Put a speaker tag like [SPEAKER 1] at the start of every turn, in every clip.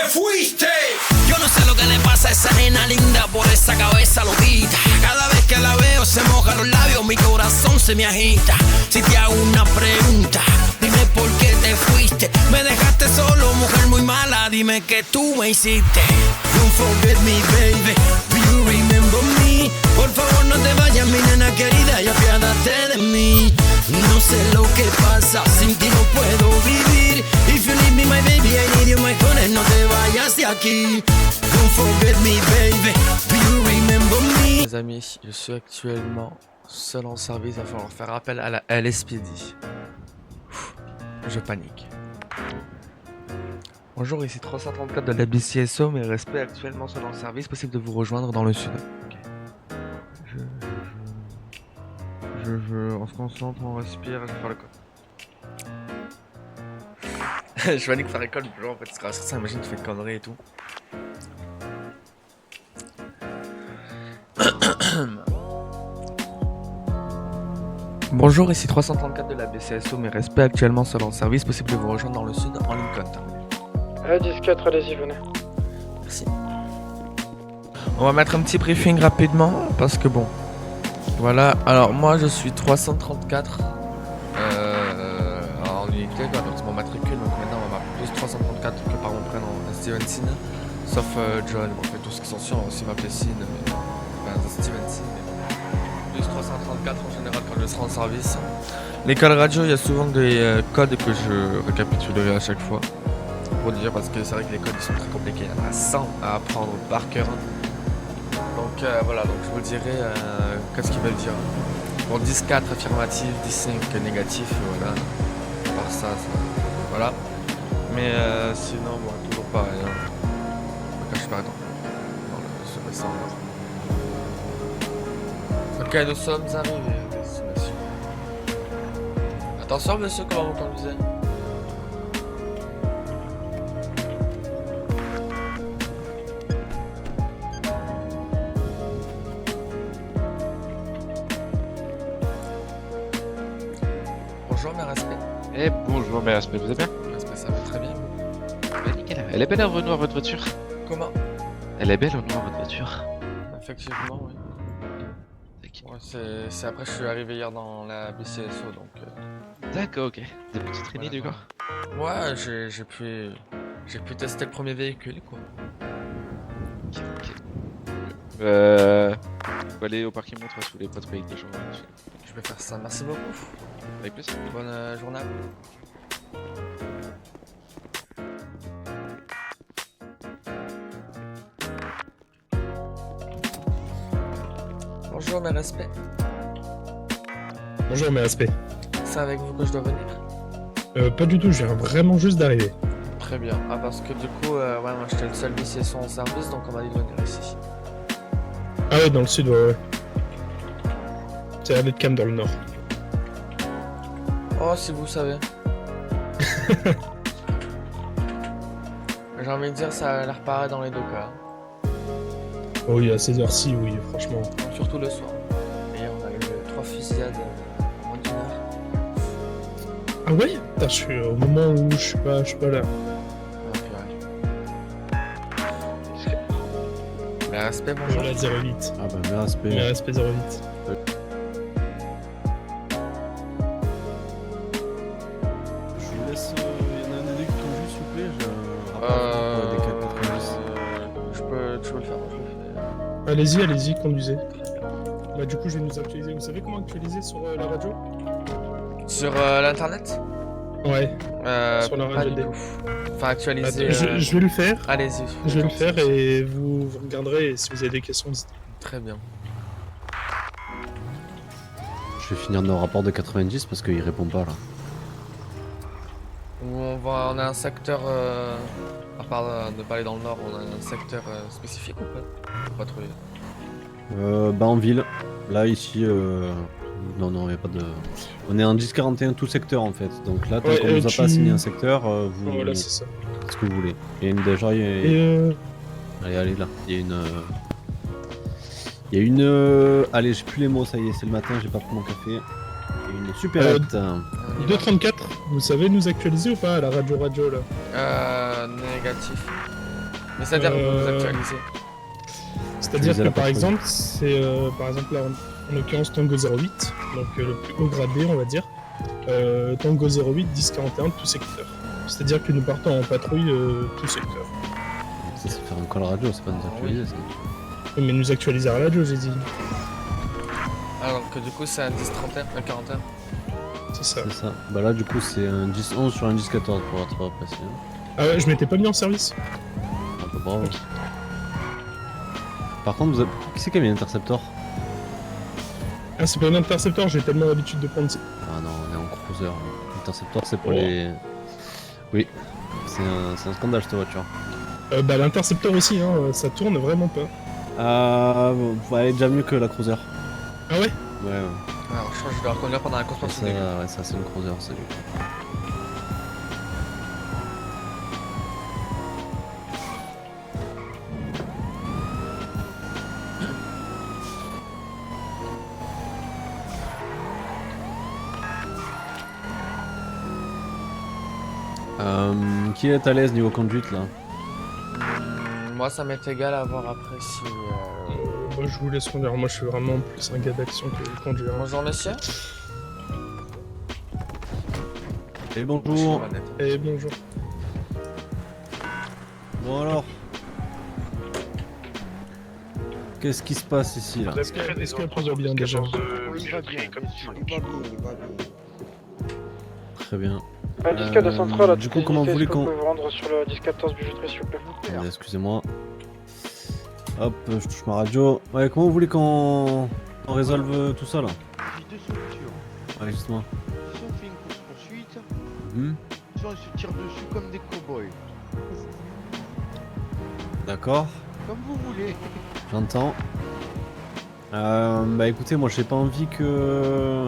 [SPEAKER 1] fuiste. Yo no sé lo que le pasa a esa nena linda por esa cabeza loquita. Cada vez que la veo se mojan los labios, mi corazón se me agita. Si te hago una pregunta, dime por qué te fuiste. Me dejaste solo, mujer muy mala, dime qué tú me hiciste. Don't forget me, baby, do you remember me? Por favor no te vayas, mi nena querida, y apiádate de mí. No sé lo que pasa, sin ti no puedo vivir. If you leave me, my baby, I need you, my honey, no te vayas de aquí. Don't forget me, baby, do you remember me?
[SPEAKER 2] Les amis, je suis actuellement seul en service, il va falloir faire appel à la LSPD. Je panique. Bonjour, ici 334 de la BCSO, mais respect actuellement seul en service, possible de vous rejoindre dans le sud. Okay. On se concentre, on respire, je vais faire le code. Je panique faire l'école, en fait, c'est grâce à ça, imagine tu fais de conneries et tout. Bonjour, ici 334 de la BCSO, mais respect actuellement seul en service, possible de vous rejoindre dans le sud en Lincoln.
[SPEAKER 3] 10-4, allez-y, venez.
[SPEAKER 2] Merci. On va mettre un petit briefing rapidement, parce que bon, voilà, alors moi je suis 334 en unité, quoi, donc c'est mon matricule, donc maintenant on va m'appeler plus 334 que par mon prénom Stevenson, sauf John, bon, en fait tous ceux qui sont sûrs aussi m'appeler Sin, mais enfin Stevenson, plus 334 en général quand je serai en service. L'école radio, il y a souvent des codes que je récapitulerai à chaque fois, pour dire, parce que c'est vrai que les codes ils sont très compliqués, il y en a 100 à apprendre par cœur. Donc voilà, donc je vous dirai qu'est-ce qu'ils veulent dire. Bon, 10-4 affirmatif, 10-5 négatif, voilà. Par ça, voilà. Mais sinon, bon, toujours pareil. Hein. Je suis pas dans le récent. Ok, nous sommes arrivés à destination. Attention, monsieur, comment vous conduisez? Bonjour mes respects.
[SPEAKER 4] Eh bonjour mes respects, vous allez bien?
[SPEAKER 2] Mes respects, ça va très bien.
[SPEAKER 4] Bah, nickel. Elle est belle en noir votre voiture?
[SPEAKER 2] Comment?
[SPEAKER 4] Elle est belle en noir votre voiture?
[SPEAKER 2] Effectivement, oui. Ouais, c'est après je suis arrivé hier dans la BCSO donc...
[SPEAKER 4] D'accord, ok. Des petites traînées du coup?
[SPEAKER 2] Ouais, j'ai pu tester le premier véhicule quoi.
[SPEAKER 4] Ok, ok. Faut aller au parking montre si vous voulez pas trouver avec des gens.
[SPEAKER 2] Je vais faire ça, merci beaucoup.
[SPEAKER 4] Avec plaisir.
[SPEAKER 2] Bonne journée à vous. Bonjour mes respects.
[SPEAKER 5] Bonjour mes respects.
[SPEAKER 2] C'est avec vous que je dois venir?
[SPEAKER 5] Pas du tout, je viens vraiment juste d'arriver.
[SPEAKER 2] Très bien. Ah parce que du coup, ouais, moi j'étais le seul BCSO en service donc on m'a dit de venir ici.
[SPEAKER 5] Ah ouais, dans le sud, ouais. C'est à calme dans le nord.
[SPEAKER 2] Oh, si vous savez. J'ai envie de dire, ça a l'air pareil dans les deux cas.
[SPEAKER 5] Oh oui, à ces heures-ci, oui, franchement.
[SPEAKER 2] Surtout le soir. Et on a eu 3 fusillades en moins d'une heure.
[SPEAKER 5] Ah ouais? Putain, je suis au moment où je suis pas là.
[SPEAKER 2] Mais respect, bonjour.
[SPEAKER 5] Voilà, 08.
[SPEAKER 6] Ah bah, mes respects.
[SPEAKER 5] Mes respects 08.
[SPEAKER 6] Je vous laisse. Il y en a un des qui conduit, s'il vous plaît. J'ai un rapport des 490.
[SPEAKER 2] Tu peux le faire, je le fais.
[SPEAKER 5] Allez-y, conduisez. Bah, du coup, je vais nous actualiser. Vous savez comment actualiser sur la radio?
[SPEAKER 2] Sur l'internet?
[SPEAKER 5] Ouais.
[SPEAKER 2] Sur la radio du tout. Enfin, actualiser.
[SPEAKER 5] Attends, je vais le faire.
[SPEAKER 2] Allez-y.
[SPEAKER 5] Je vais le faire et vous regarderez. Et si vous avez des questions, n'hésitez pas.
[SPEAKER 2] Très bien.
[SPEAKER 6] Je vais finir nos rapports de 90 parce qu'il répond pas là.
[SPEAKER 2] On a un secteur. À part de pas aller dans le nord, on a un secteur spécifique ou pas? Pour patrouiller.
[SPEAKER 6] Bah en ville. Là ici. Non, y a pas de. On est en 10-41 tout secteur en fait. Donc là, tant qu'on nous a pas assigné un secteur, vous.
[SPEAKER 5] Voilà, c'est ça.
[SPEAKER 6] Ce que vous voulez. Il y a une déjà. Allez là. Il y a une. Allez, j'ai plus les mots, ça y est, c'est le matin, j'ai pas pris mon café. Il y a une supérette.
[SPEAKER 5] 234, vous savez nous actualiser ou pas à la radio là?
[SPEAKER 2] Négatif. Mais c'est-à-dire que vous
[SPEAKER 5] Euh,
[SPEAKER 2] actualisez.
[SPEAKER 5] C'est-à-dire
[SPEAKER 6] Utiliser
[SPEAKER 5] que
[SPEAKER 6] la
[SPEAKER 5] par
[SPEAKER 6] patrouille.
[SPEAKER 5] exemple, c'est par exemple là en l'occurrence Tango 08, donc le plus haut gradé on va dire. Tango 08, 1041, tout secteur. C'est-à-dire que nous partons en patrouille tout secteur.
[SPEAKER 6] Ça, c'est faire un call radio, c'est pas nous actualiser ça.
[SPEAKER 5] Oui, mais nous actualiser à la radio, j'ai dit.
[SPEAKER 2] Alors que du coup, c'est un 10-31, un 41.
[SPEAKER 5] C'est ça.
[SPEAKER 6] C'est ça. Bah là, du coup, c'est un 10-11 sur un 10-14 pour être précis. Hein.
[SPEAKER 5] Ah ouais, je m'étais pas mis en service.
[SPEAKER 6] Ah bah bravo. Par contre, vous avez... qui c'est qui a mis l'interceptor?
[SPEAKER 5] Ah, c'est pas un intercepteur, j'ai tellement l'habitude de prendre.
[SPEAKER 6] Ah non, on est en cruiser. L'interceptor, c'est pour
[SPEAKER 5] Oh.
[SPEAKER 6] les. Oui, c'est un scandale cette voiture.
[SPEAKER 5] Bah, l'intercepteur aussi, hein, ça tourne vraiment pas.
[SPEAKER 6] Elle est déjà mieux que la cruiser.
[SPEAKER 5] Ah ouais?
[SPEAKER 6] Ouais,
[SPEAKER 2] Alors, je crois que je dois reconduire pendant la course
[SPEAKER 6] ça, ouais, ça c'est une cruiser, c'est lui. Qui est à l'aise niveau conduite là?
[SPEAKER 2] Moi, ça m'est égal à voir après si.
[SPEAKER 5] Moi, je vous laisse conduire. Moi, je suis vraiment plus un gars d'action que de conduire.
[SPEAKER 2] Bonjour, messieurs.
[SPEAKER 6] Et bonjour.
[SPEAKER 5] Et bonjour.
[SPEAKER 6] Bon alors. Qu'est-ce qui se passe ici là?
[SPEAKER 5] Est-ce que la conduit bien déjà?
[SPEAKER 7] Il va bien, il va bien.
[SPEAKER 6] Très bien.
[SPEAKER 3] Disque 203, là,
[SPEAKER 6] du coup, comment vous voulez qu'on...
[SPEAKER 3] vous rendre sur le 10-14 bijouterie, s'il vous plaît?
[SPEAKER 6] Attendez, excusez-moi. Hop, je touche ma radio. Ouais, comment vous voulez qu'on résolve tout ça là?
[SPEAKER 7] J'ai deux solutions.
[SPEAKER 6] Ouais, justement.
[SPEAKER 7] Si on fait une course-poursuite,
[SPEAKER 6] Mhm.
[SPEAKER 7] soit on se tire dessus comme des cow-boys.
[SPEAKER 6] D'accord,
[SPEAKER 7] Comme vous voulez.
[SPEAKER 6] j'entends. Bah écoutez, moi j'ai pas envie que...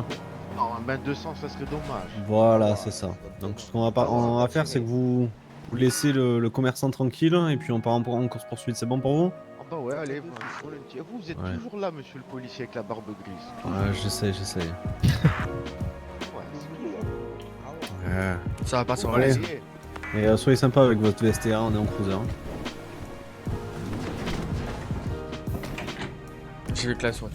[SPEAKER 7] Non, un bain de sang, ça serait dommage.
[SPEAKER 6] Voilà, c'est ça. Donc ce qu'on va faire, c'est que vous laissez le commerçant tranquille et puis on part en course poursuite. C'est bon pour vous?
[SPEAKER 7] Ah bah ouais, allez, volontiers. Vous êtes
[SPEAKER 6] Ouais.
[SPEAKER 7] toujours là, monsieur le policier, avec la barbe grise.
[SPEAKER 6] Ouais, j'essaye.
[SPEAKER 7] Ouais, c'est tout.
[SPEAKER 6] Ouais.
[SPEAKER 2] Ça va pas sur
[SPEAKER 6] Allez.
[SPEAKER 2] les.
[SPEAKER 6] Et soyez sympa avec votre VSTA, on est en cruiser. Hein.
[SPEAKER 2] J'ai vu que la souris.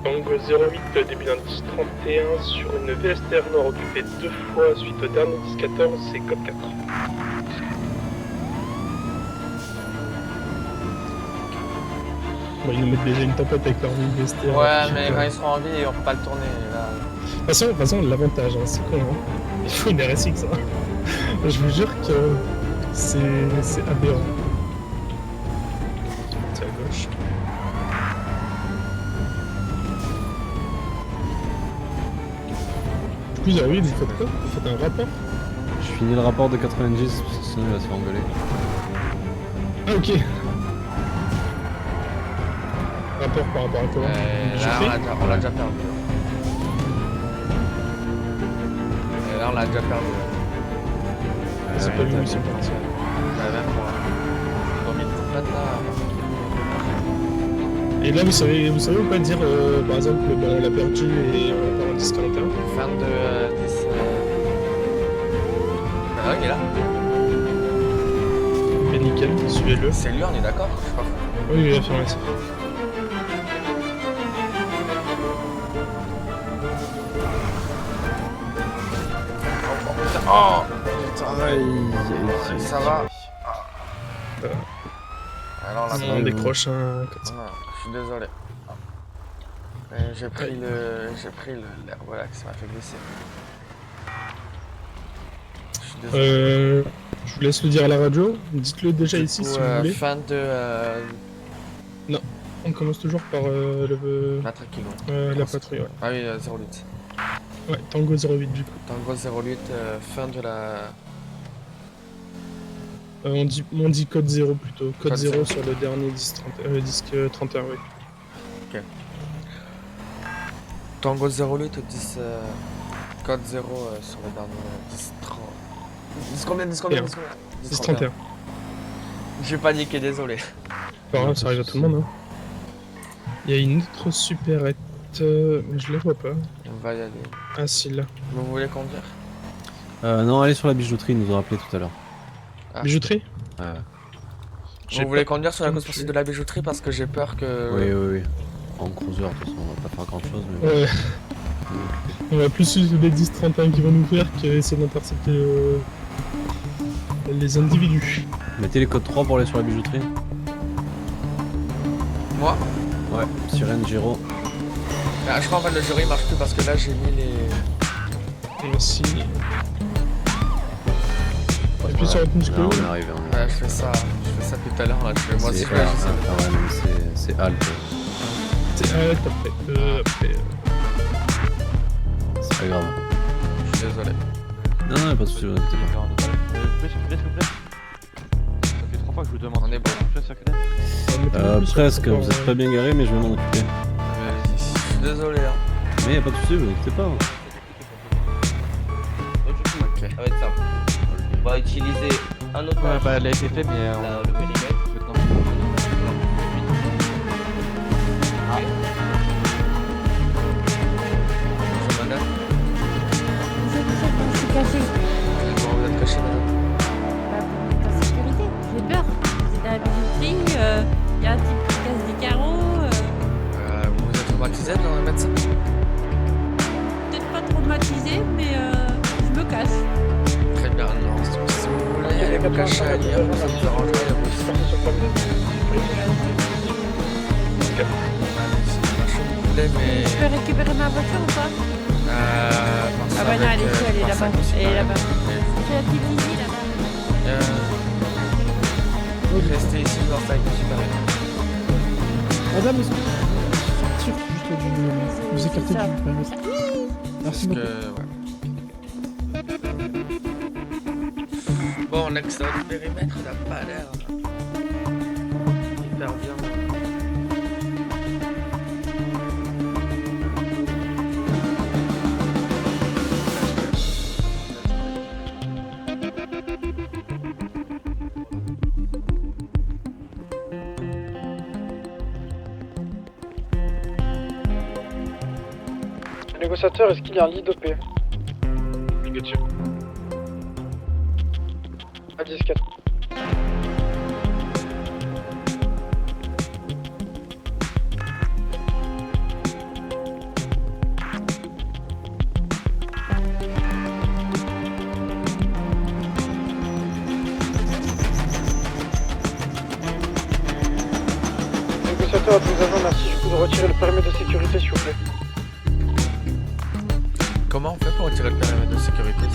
[SPEAKER 5] Tango 08, début d'un 10-31 sur une VSTR Nord occupée 2 fois suite au dernier 10-14, c'est code 4. Bon, ils nous mettent déjà une tapette avec leur ligne VSTR.
[SPEAKER 2] Ouais, mais quand ils seront en vie, on peut pas le tourner. Là.
[SPEAKER 5] De toute façon, l'avantage, hein, c'est con, hein. Il faut une RSX, hein. Je vous jure que c'est aberrant. C'est à gauche. Du coup, oui, vous faites quoi? Vous faites un rapport?
[SPEAKER 6] Je finis le rapport de 90, parce que sinon il va se faire engueuler.
[SPEAKER 5] Ah, ok. Rapport par rapport à quoi? J'ai
[SPEAKER 2] Là,
[SPEAKER 5] fait
[SPEAKER 2] on l'a déjà perdu. Et là, on l'a déjà perdu.
[SPEAKER 5] C'est pas vu où ils sont partis.
[SPEAKER 2] Même moi. Ils ont mis le là.
[SPEAKER 5] Et là, vous savez ou pas dire, par exemple, bah, la perdue et on part en 10-41?
[SPEAKER 2] Fin de 10. Ah ouais, il est là.
[SPEAKER 5] Mais nickel, suivez-le.
[SPEAKER 2] C'est lui, on est d'accord, je crois.
[SPEAKER 5] Oui, oui, affirmatif.
[SPEAKER 2] Oh
[SPEAKER 6] Aïe,
[SPEAKER 2] ça va. Alors là,
[SPEAKER 5] On décroche un...
[SPEAKER 2] je suis désolé. J'ai pris l'air relax, ça m'a fait glisser. Je suis désolé.
[SPEAKER 5] Je vous laisse le dire à la radio. Dites-le déjà
[SPEAKER 2] Du
[SPEAKER 5] ici
[SPEAKER 2] coup,
[SPEAKER 5] si vous voulez.
[SPEAKER 2] Fin de
[SPEAKER 5] On commence toujours par
[SPEAKER 2] matricule.
[SPEAKER 5] la patrouille. Ouais.
[SPEAKER 2] Ah oui, 08.
[SPEAKER 5] Ouais, Tango 08 du coup.
[SPEAKER 2] Tango 08, fin de la.
[SPEAKER 5] On dit code 0 plutôt. Code
[SPEAKER 2] Code
[SPEAKER 5] 0
[SPEAKER 2] 0.
[SPEAKER 5] sur le dernier disque 31, oui.
[SPEAKER 2] Tango 08 ou 10. Code 0 sur le dernier 10 30. 10 combien 10 combien 10 combien
[SPEAKER 5] 10 31.
[SPEAKER 2] J'ai paniqué, désolé.
[SPEAKER 5] Pas grave, ça arrive à tout le monde. Hein. Il y a une autre supérette je les vois pas.
[SPEAKER 2] On va y aller.
[SPEAKER 5] Ah si, là.
[SPEAKER 2] Vous voulez conduire?
[SPEAKER 6] Non, allez sur la bijouterie, ils nous ont appelé tout à l'heure.
[SPEAKER 5] Bijouterie?
[SPEAKER 6] Ouais.
[SPEAKER 5] J'ai
[SPEAKER 2] Vous voulez
[SPEAKER 5] pas
[SPEAKER 2] conduire sur la
[SPEAKER 5] compris.
[SPEAKER 2] course-poursuite de la bijouterie parce que j'ai peur que...
[SPEAKER 6] Oui. En cruiser, de toute façon, on va pas faire grand chose. Mais...
[SPEAKER 5] Ouais. On va plus suivre les 10-31 qui vont nous faire qu'essayer d'intercepter les individus.
[SPEAKER 6] Mettez les codes 3 pour aller sur la bijouterie.
[SPEAKER 2] Moi?
[SPEAKER 6] Ouais, Sirène, Giro.
[SPEAKER 2] Ah, je crois en fait le jury marche plus parce que là j'ai mis les...
[SPEAKER 5] Merci. Appuie sur la touche
[SPEAKER 6] Là, on est arrivé.
[SPEAKER 2] Ouais, je fais ça tout à l'heure là. Moi aussi
[SPEAKER 6] C'est
[SPEAKER 2] je vais
[SPEAKER 6] R, ah ouais, mais c'est Alt.
[SPEAKER 5] C'est après.
[SPEAKER 6] C'est pas grave.
[SPEAKER 2] Je suis désolé.
[SPEAKER 6] Non, pas de soucis, vous inquiétez pas.
[SPEAKER 7] S'il vous plaît. Ça fait 3 fois que je vous demande.
[SPEAKER 2] On est bon.
[SPEAKER 6] Presque, vous êtes pas bien garé, mais je vais m'en occuper.
[SPEAKER 2] Je suis désolé hein.
[SPEAKER 6] Mais y a pas de soucis, vous inquiétez pas.
[SPEAKER 2] Ok.
[SPEAKER 8] Ça va être simple. On va utiliser un autre
[SPEAKER 4] Ouais, bah elle a été faite, mais
[SPEAKER 8] le périmètre.
[SPEAKER 2] Bonjour madame.
[SPEAKER 9] Je suis caché.
[SPEAKER 2] Comment vous êtes caché madame?
[SPEAKER 9] En sécurité, j'ai peur. Vous êtes à la bijouterie, il y a un type qui casse des carreaux.
[SPEAKER 2] Vous êtes traumatisé dans le médecin?
[SPEAKER 9] Peut-être pas traumatisé, mais je me cache.
[SPEAKER 2] Très bien, non. Si vous voulez aller vous cacher à lire, ça vous arrangerait aussi. Mais...
[SPEAKER 9] Je peux récupérer ma voiture ou pas? Ah bah non, elle est là-bas. Elle est là-bas. C'est la petite Lizzie là-bas.
[SPEAKER 2] Restez ici dans sa récupérer.
[SPEAKER 10] Madame, est-ce que vous sortir juste vous écarter du périmètre? Merci beaucoup.
[SPEAKER 2] Bon, l'extérieur du périmètre, il a pas l'air hyper bien.
[SPEAKER 3] Négociateur, est-ce qu'il y a un lead OP?
[SPEAKER 5] Négatif.
[SPEAKER 3] À 10-4. Négociateur, à tous les agents, merci du coup de retirer le périmètre de sécurité s'il vous plaît.
[SPEAKER 2] Comment on fait pour retirer le périmètre de sécurité?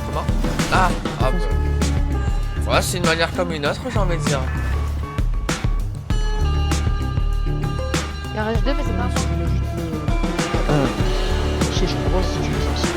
[SPEAKER 2] Comment? Ah bah. Ouais, c'est une manière comme une autre, j'ai envie de dire.
[SPEAKER 9] Il en reste deux, mais c'est pas important.
[SPEAKER 7] Je propose si tu veux faire ça.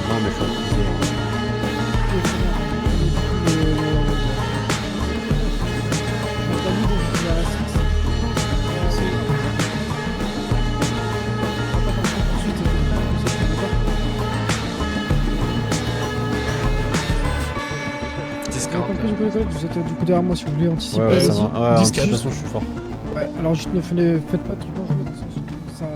[SPEAKER 6] Non, mais je suis en cruiser.
[SPEAKER 10] Vous êtes du coup derrière moi si vous voulez anticiper.
[SPEAKER 6] Ouais, ça va. Ouais, de
[SPEAKER 5] 10-4.
[SPEAKER 6] toute façon, je suis fort.
[SPEAKER 10] Ouais, alors juste ne faites pas de trucs dangereux dans le sens où ça...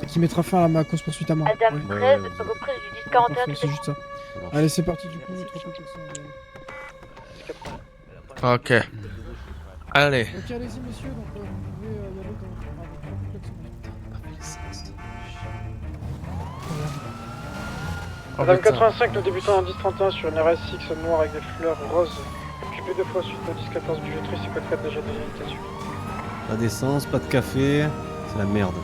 [SPEAKER 10] qui mettra fin à ma course poursuite à moi.
[SPEAKER 9] Adam
[SPEAKER 10] Ouais.
[SPEAKER 9] 13, reprise du 10-41.
[SPEAKER 10] C'est juste ça. Allez, c'est parti du coup, notre complexe.
[SPEAKER 2] Ok. Allez.
[SPEAKER 10] Ok, allez-y messieurs, donc vous pouvez y aller dans le
[SPEAKER 3] Madame 85, nous débutons en 10-31 sur une RS6 noire avec des fleurs roses. Occupé 2 fois suite au 10-14 bijouterie, c'est code 4 déjà d'identification.
[SPEAKER 6] Pas d'essence, pas de café. C'est la merde.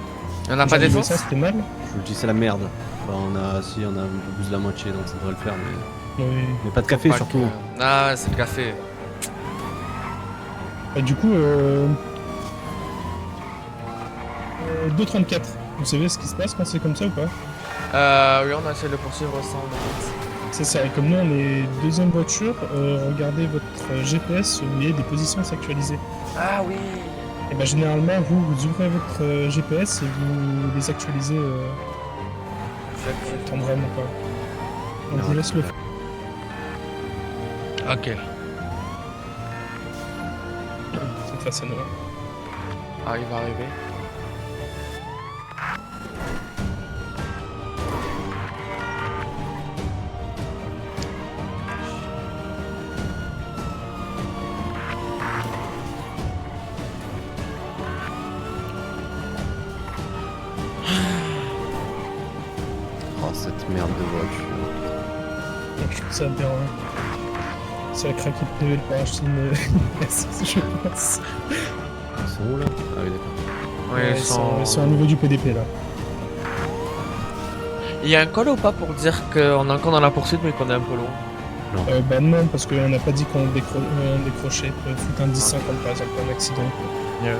[SPEAKER 2] On n'a pas
[SPEAKER 5] J'avais
[SPEAKER 2] d'essence?
[SPEAKER 5] ça, c'était mal.
[SPEAKER 6] Je vous le dis, c'est la merde. Bah, on a un peu plus de la moitié, donc ça devrait le faire, mais.
[SPEAKER 5] Oui.
[SPEAKER 6] Mais pas de café
[SPEAKER 2] Pas
[SPEAKER 6] surtout.
[SPEAKER 2] que- Ah, c'est le café.
[SPEAKER 5] Et du coup, 2-34. Vous savez ce qui se passe quand c'est comme ça ou pas?
[SPEAKER 2] Oui, on a essayé de le poursuivre sans.
[SPEAKER 5] C'est ça, et comme nous on est deuxième voiture, regardez votre GPS, vous voyez des positions sexualisées.
[SPEAKER 2] Ah oui.
[SPEAKER 5] Et ben généralement vous ouvrez votre GPS et vous les actualisez tendrement quoi. On vous laisse le faire.
[SPEAKER 2] Ok.
[SPEAKER 5] Cette face à nous.
[SPEAKER 2] Ah, il va arriver.
[SPEAKER 6] Oh, cette merde de voiture.
[SPEAKER 5] Je trouve ça aberrant. C'est la craquée de PV pour acheter une S6, je pense.
[SPEAKER 6] Ils sont où là? Ah oui, d'accord.
[SPEAKER 2] Ouais,
[SPEAKER 5] ils sont au niveau du PDP là.
[SPEAKER 2] Il y a un call ou pas pour dire qu'on est encore dans la poursuite mais qu'on est un peu loin?
[SPEAKER 5] Bah non, parce qu'on n'a pas dit qu'on décrochait. Foutre un 10-50 par exemple, un accident.
[SPEAKER 2] Yeah.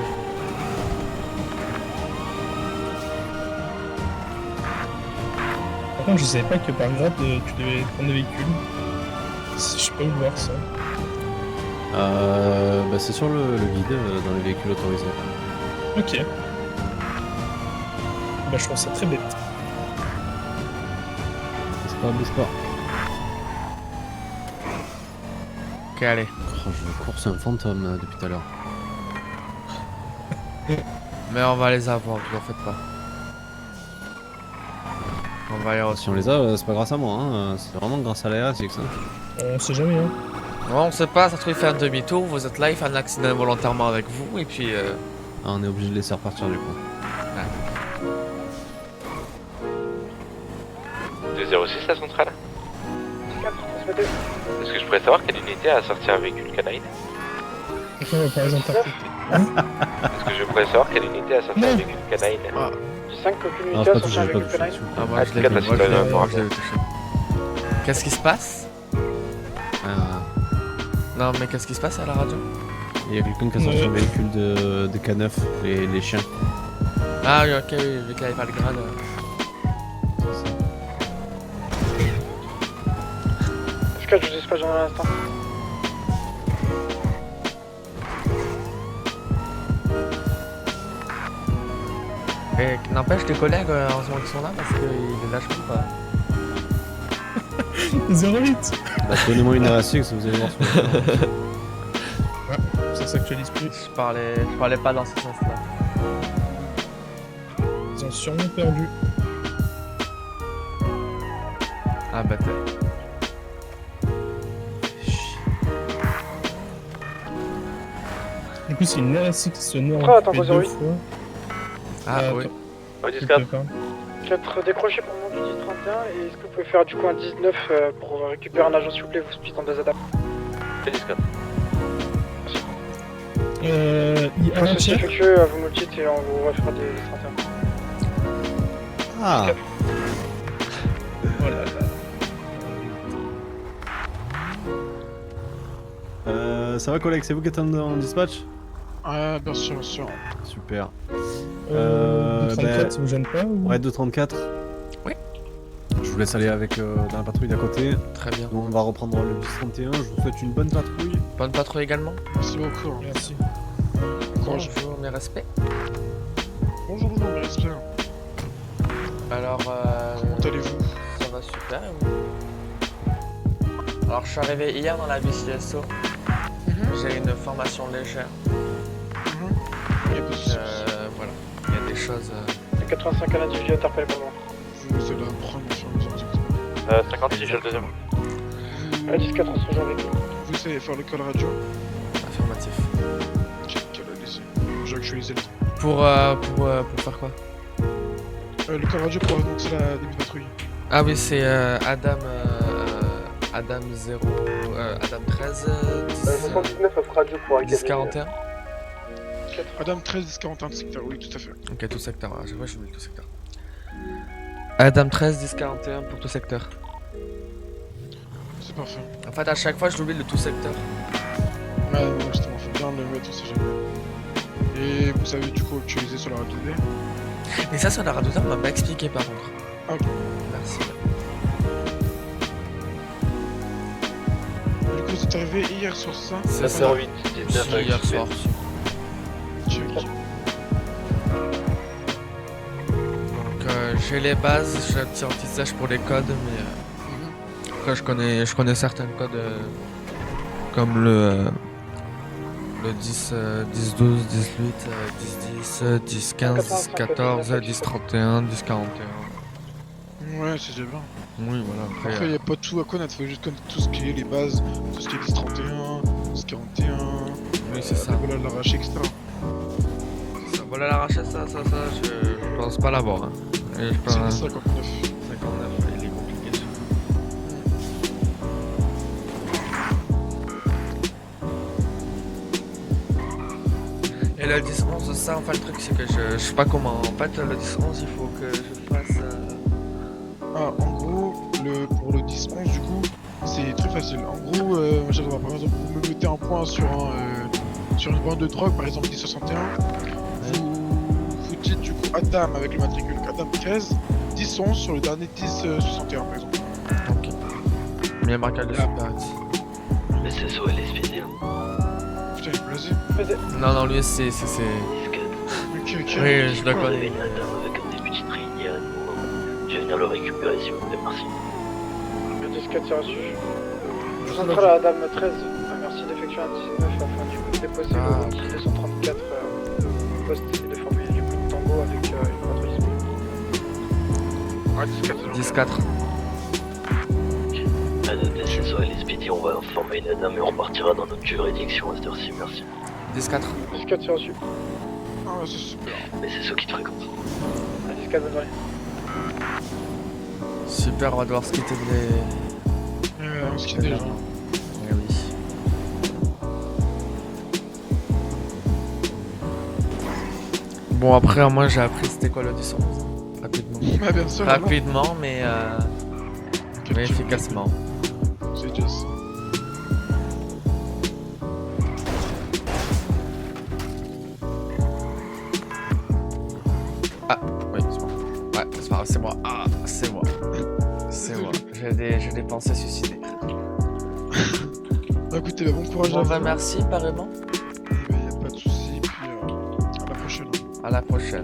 [SPEAKER 5] Par contre, je savais pas que par grade, tu devais prendre des véhicules. Je sais pas où le voir ça.
[SPEAKER 6] Bah c'est sur le guide dans les véhicules autorisés.
[SPEAKER 5] Ok. Bah je trouve ça très bête.
[SPEAKER 6] Bouge pas.
[SPEAKER 2] Ok, allez.
[SPEAKER 6] Oh, je course un fantôme depuis tout à l'heure.
[SPEAKER 2] Mais on va les avoir, vous en faites pas. On va y avoir.
[SPEAKER 6] Si on les a, c'est pas grâce à moi, hein. C'est vraiment grâce à la RSX. Hein.
[SPEAKER 5] On sait jamais, hein.
[SPEAKER 2] Ouais, on sait pas, ça se trouve il fait un demi-tour, vous êtes là, il fait un accident involontairement avec vous, et puis
[SPEAKER 6] Ah, on est obligé de laisser repartir du coup.
[SPEAKER 11] Ouais. 206 la centrale. Est-ce que je pourrais savoir quelle unité a sorti un véhicule canine?
[SPEAKER 5] Ok, on va pas les interpréter.
[SPEAKER 11] Est-ce que je pourrais savoir quelle unité a sorti un véhicule canine?
[SPEAKER 3] Du 5 qu'aucune unité a sorti un véhicule canine.
[SPEAKER 2] Ah, moi je l'ai vu, moi je l'ai touché. Qu'est-ce qui se passe? Non mais qu'est-ce qui se passe à la radio?
[SPEAKER 6] Il y a quelqu'un qui a sorti un véhicule de K9, les chiens.
[SPEAKER 2] Ah oui, ok, oui, vu qu'il avait pas le grade.
[SPEAKER 3] Jusqu'à je vous dispatch dans un instant.
[SPEAKER 2] Et n'empêche les collègues en ce moment qu'ils sont là parce qu'ils les lâchent pas.
[SPEAKER 5] 08.
[SPEAKER 6] Bah donnez-moi une RSX, vous allez voir ce que
[SPEAKER 5] ouais, ça s'actualise plus.
[SPEAKER 2] Je parlais pas dans ce sens-là.
[SPEAKER 5] Ils ont sûrement perdu.
[SPEAKER 2] Ah bah t'es.
[SPEAKER 5] Du coup, c'est une RSX noire
[SPEAKER 3] Pourquoi attends,
[SPEAKER 5] occupée
[SPEAKER 3] 08?
[SPEAKER 5] deux fois.
[SPEAKER 2] Ah oui.
[SPEAKER 11] Ouais, 10-4.
[SPEAKER 3] 4 décrochés pour le moment du 10-31 et est-ce que vous pouvez faire du coup un 19 pour récupérer un agent s'il vous plaît, vous split en 2 adapts.
[SPEAKER 11] 10-4.
[SPEAKER 3] Ceci effectué, vous me le dites et on vous refera des 31.
[SPEAKER 6] Ah.
[SPEAKER 5] Oh là là.
[SPEAKER 6] Ça va collègue, c'est vous qui êtes en dispatch?
[SPEAKER 10] Ah, bien sûr, bien sûr.
[SPEAKER 6] Super.
[SPEAKER 5] 234, ça vous gêne pas ou...
[SPEAKER 6] Ouais, 234.
[SPEAKER 2] Oui.
[SPEAKER 6] Je vous laisse aller avec dans la patrouille d'à côté.
[SPEAKER 2] Très bien.
[SPEAKER 6] Nous, on va reprendre le 1031. Je vous souhaite une bonne patrouille.
[SPEAKER 2] Bonne patrouille également.
[SPEAKER 10] Merci beaucoup.
[SPEAKER 5] Merci.
[SPEAKER 2] Bonjour, mes respects.
[SPEAKER 10] Bonjour, mes respects.
[SPEAKER 2] Alors,
[SPEAKER 10] comment allez-vous?
[SPEAKER 2] Ça va super et vous? Alors, je suis arrivé hier dans la BCSO. J'ai une formation légère. Voilà, il y a des choses.
[SPEAKER 3] Le 85 à l'individu interpellé pour le moment.
[SPEAKER 10] Vous allez apprendre sur le
[SPEAKER 11] 56, j'ai le deuxième.
[SPEAKER 3] 10-4, on se rejoint avec vous.
[SPEAKER 10] Vous savez faire le call radio?
[SPEAKER 2] Affirmatif.
[SPEAKER 10] Ok, allez-y. J'ai actualisé le temps.
[SPEAKER 2] Pour faire quoi?
[SPEAKER 10] Le call radio pour annoncer la début de patrouille.
[SPEAKER 2] Ah oui, c'est Adam 0, Adam 13,
[SPEAKER 3] 79 off radio pour
[SPEAKER 2] 1041.
[SPEAKER 10] Adam 13, 1041 secteur, oui, tout à fait.
[SPEAKER 2] Ok, tout secteur, à chaque fois je oublie tout secteur. Adam 13, 1041 pour tout secteur.
[SPEAKER 10] C'est parfait.
[SPEAKER 2] En fait, à chaque fois je l'oublie le tout secteur.
[SPEAKER 10] Ouais, non, justement, faut bien le mettre, on sait jamais. Et vous savez du coup utiliser sur la radio D.
[SPEAKER 2] Et ça, sur la radio D, on m'a pas expliqué par contre.
[SPEAKER 10] Ok.
[SPEAKER 2] Merci.
[SPEAKER 12] vous êtes arrivé hier soir, c'est ça?
[SPEAKER 2] C'est ça.
[SPEAKER 11] 08, 19 avec
[SPEAKER 2] Hier soir.
[SPEAKER 12] Check.
[SPEAKER 2] Donc j'ai les bases, j'ai un petit anti-sèche pour les codes, mais après je connais certains codes comme le 10, 10, 12, 18, 10, 10, 10, 15, 10, 14, 10, 31, 10, 41.
[SPEAKER 12] Ouais, c'est déjà bien.
[SPEAKER 2] Oui, voilà.
[SPEAKER 12] Après, il n'y a pas tout à connaître, faut juste connaître tout ce qui est les bases, tout ce qui est 10-31, 10-41.
[SPEAKER 2] Oui, c'est ça.
[SPEAKER 12] Voilà, l'arraché, etc.
[SPEAKER 2] Ça, voilà l'arraché, ça, je pense pas l'avoir. Hein. Et je
[SPEAKER 12] C'est
[SPEAKER 2] pense...
[SPEAKER 12] 59.
[SPEAKER 2] 59, il est compliqué. Et le 10-11, ça, enfin, le truc, c'est que je sais pas comment. En fait, le 10-11, il faut que je fasse.
[SPEAKER 12] Ah, en gros, pour le 10-11, du coup, c'est très facile. En gros, par exemple, vous me mettez un point sur une bande de drogue, par exemple 10-61. Vous dites du coup Adam avec le matricule Adam 13, 10-11 sur le dernier 10-61, par exemple.
[SPEAKER 2] Ok. Il y a marqué le super.
[SPEAKER 11] Le CSO et les SPD.
[SPEAKER 12] Putain, il est blasé.
[SPEAKER 2] Non, lui, c'est.
[SPEAKER 12] Ok.
[SPEAKER 2] Oui, je le connais.
[SPEAKER 11] Adam avec un début de train. Je vais venir le récupérer s'il vous plaît, merci.
[SPEAKER 3] Le 10-4 est reçu. Centrale à Dame 13, merci d'effectuer un 19 afin du coup de déposer le 234 poste et de former du coup de tango avec une patrouille.
[SPEAKER 12] Ouais,
[SPEAKER 2] 10-4.
[SPEAKER 11] À noter CSO et les SPD, on va former une Adam et on repartira dans notre juridiction à cette heure-ci, merci.
[SPEAKER 2] 10-4.
[SPEAKER 3] 10-4 c'est reçu.
[SPEAKER 12] Ah ouais, c'est super.
[SPEAKER 11] Mais c'est ceux qui te fréquentent.
[SPEAKER 3] 10-4 bonne journée.
[SPEAKER 2] Super, on va devoir se quitter les.
[SPEAKER 12] On se quitte déjà.
[SPEAKER 2] Eh oui. Bon, après, moi j'ai appris c'était quoi le 10 rapidement.
[SPEAKER 12] Ouais, bien sûr.
[SPEAKER 2] Rapidement, mais efficacement.
[SPEAKER 12] C'est déjà ça.
[SPEAKER 2] Ah, oui, c'est bon. Ouais, c'est pas grave, c'est moi. Ah, c'est moi. C'est moi. J'ai des pensées suicidaires.
[SPEAKER 12] Bah écoutez, bon courage
[SPEAKER 2] Bon,
[SPEAKER 12] à
[SPEAKER 2] bah
[SPEAKER 12] vous.
[SPEAKER 2] merci, apparemment.
[SPEAKER 12] Y'a pas de soucis, puis à la prochaine.
[SPEAKER 2] À la prochaine.